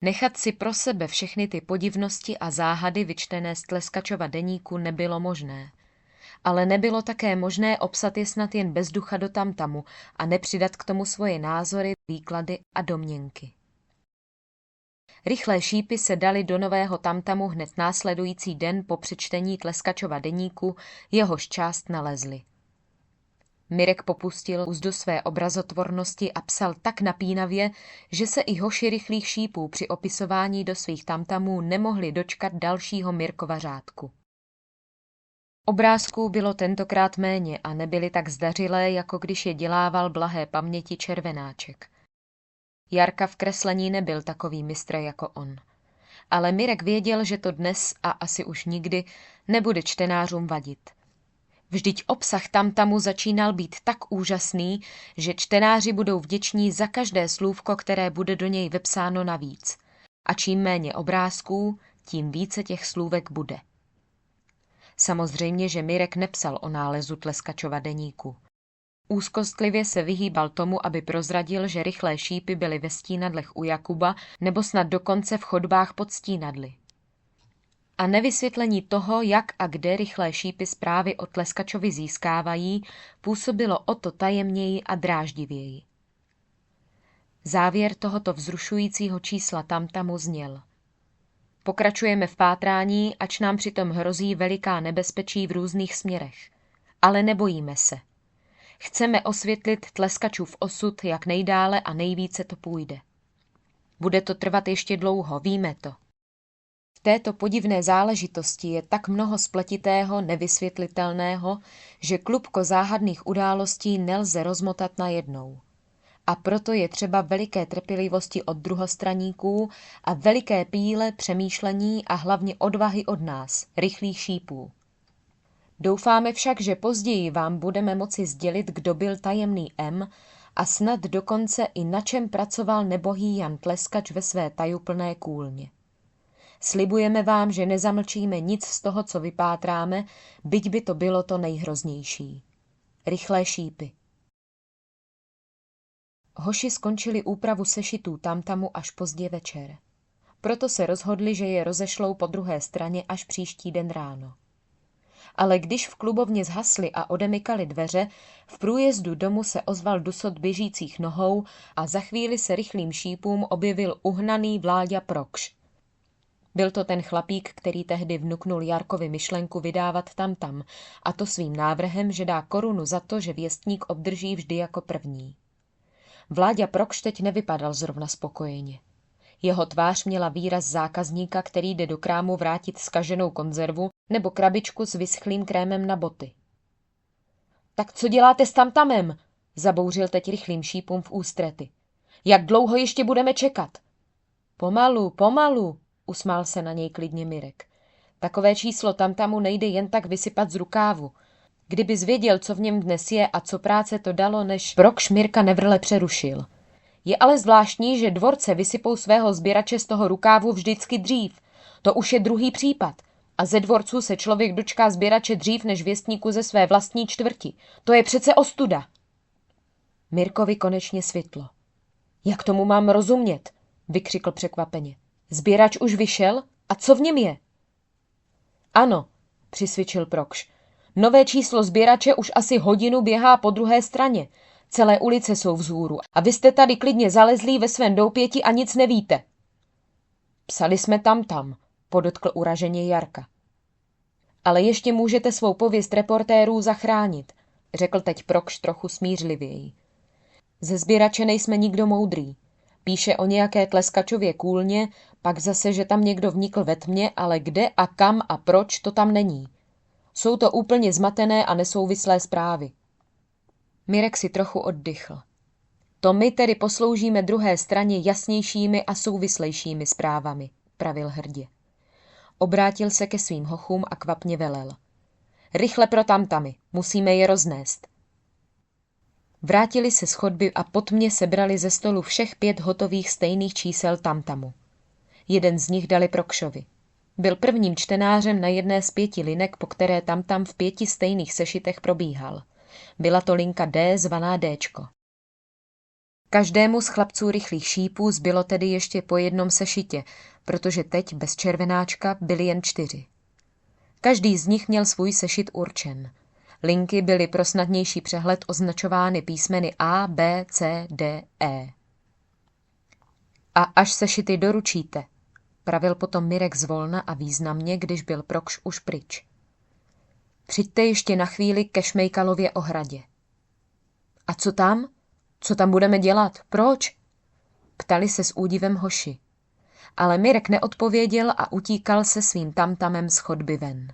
Nechat si pro sebe všechny ty podivnosti a záhady vyčtené z Tleskačova deníku nebylo možné. Ale nebylo také možné obsat je snad jen bez ducha do tamtamu a nepřidat k tomu svoje názory, výklady a domněnky. Rychlé šípy se daly do nového tamtamu hned následující den po přečtení Tleskačova deníku, jehož část nalezli. Mirek popustil úzdu své obrazotvornosti a psal tak napínavě, že se i hoši rychlých šípů při opisování do svých tamtamů nemohli dočkat dalšího Mirkova řádku. Obrázků bylo tentokrát méně a nebyly tak zdařilé, jako když je dělával blahé paměti Červenáček. Jarka v kreslení nebyl takový mistr jako on. Ale Mirek věděl, že to dnes a asi už nikdy nebude čtenářům vadit. Vždyť obsah tamtamu začínal být tak úžasný, že čtenáři budou vděční za každé slůvko, které bude do něj vepsáno navíc. A čím méně obrázků, tím více těch slůvek bude. Samozřejmě, že Mirek nepsal o nálezu Tleskačova deníku. Úzkostlivě se vyhýbal tomu, aby prozradil, že rychlé šípy byly ve stínadlech u Jakuba nebo snad dokonce v chodbách pod stínadly. A nevysvětlení toho, jak a kde rychlé šípy zprávy o Tleskačovi získávají, působilo o to tajemněji a dráždivěji. Závěr tohoto vzrušujícího čísla tamtamu zněl: pokračujeme v pátrání, ač nám přitom hrozí veliká nebezpečí v různých směrech. Ale nebojíme se. Chceme osvětlit Tleskačův osud, jak nejdále a nejvíce to půjde. Bude to trvat ještě dlouho, víme to. V této podivné záležitosti je tak mnoho spletitého, nevysvětlitelného, že klubko záhadných událostí nelze rozmotat najednou. A proto je třeba veliké trpělivosti od druhostraníků a veliké píle přemýšlení a hlavně odvahy od nás, rychlých šípů. Doufáme však, že později vám budeme moci sdělit, kdo byl tajemný M a snad dokonce i na čem pracoval nebohý Jan Tleskač ve své tajuplné kůlně. Slibujeme vám, že nezamlčíme nic z toho, co vypátráme, byť by to bylo to nejhroznější. Rychlé šípy. Hoši skončili úpravu sešitů tamtamu až pozdě večer. Proto se rozhodli, že je rozešlou po druhé straně až příští den ráno. Ale když v klubovně zhasly a odemykaly dveře, v průjezdu domu se ozval dusot běžících nohou a za chvíli se rychlým šípům objevil uhnaný Vláďa Prokš. Byl to ten chlapík, který tehdy vnuknul Jarkovi myšlenku vydávat tamtam, a to svým návrhem, že dá korunu za to, že věstník obdrží vždy jako první. Vláďa Prokš teď nevypadal zrovna spokojeně. Jeho tvář měla výraz zákazníka, který jde do krámu vrátit zkaženou konzervu nebo krabičku s vyschlým krémem na boty. Tak co děláte s tamtamem? Zabouřil teď rychlým šípům v ústrety. Jak dlouho ještě budeme čekat? Pomalu, pomalu, usmál se na něj klidně Mirek. Takové číslo tamtamu nejde jen tak vysypat z rukávu. Kdybys věděl, co v něm dnes je a co práce to dalo, než... Prokš Mirka nevrle přerušil. Je ale zvláštní, že dvorce vysypou svého sběrače z toho rukávu vždycky dřív. To už je druhý případ. A ze dvorců se člověk dočká sběrače dřív než věstníku ze své vlastní čtvrti. To je přece ostuda. Mirkovi konečně svitlo. Jak tomu mám rozumět? Vykřikl překvapeně. Sběrač už vyšel? A co v něm je? Ano, přisvědčil Prokš. Nové číslo sběrače už asi hodinu běhá po druhé straně. Celé ulice jsou vzhůru a vy jste tady klidně zalezlí ve svém doupěti a nic nevíte. Psali jsme tam, podotkl uraženě Jarka. Ale ještě můžete svou pověst reportérů zachránit, řekl teď Prokš trochu smířlivěji. Ze sběrače nejsme nikdo moudrý. Píše o nějaké Tleskačově kůlně, pak zase, že tam někdo vnikl ve tmě, ale kde a kam a proč, to tam není. Jsou to úplně zmatené a nesouvislé zprávy. Mirek si trochu oddychl. To my tedy posloužíme druhé straně jasnějšími a souvislejšími zprávami, pravil hrdě. Obrátil se ke svým hochům a kvapně velel. Rychle pro tamtamy, musíme je roznést. Vrátili se z chodby a po tmě sebrali ze stolu všech 5 hotových stejných čísel tamtamu. Jeden z nich dali Prokšovi. Byl prvním čtenářem na jedné z 5 linek, po které tamtam v 5 stejných sešitech probíhal. Byla to linka D zvaná Déčko. Každému z chlapců rychlých šípů zbylo tedy ještě po jednom sešitě, protože teď bez červenáčka byli jen 4. Každý z nich měl svůj sešit určen. Linky byly pro snadnější přehled označovány písmeny A, B, C, D, E. A až sešity doručíte, pravil potom Mirek zvolna a významně, když byl Prokš už pryč. Přijďte ještě na chvíli ke Šmejkalově ohradě. A co tam? Co tam budeme dělat? Proč? Ptali se s údivem hoši. Ale Mirek neodpověděl a utíkal se svým tamtamem z chodby ven.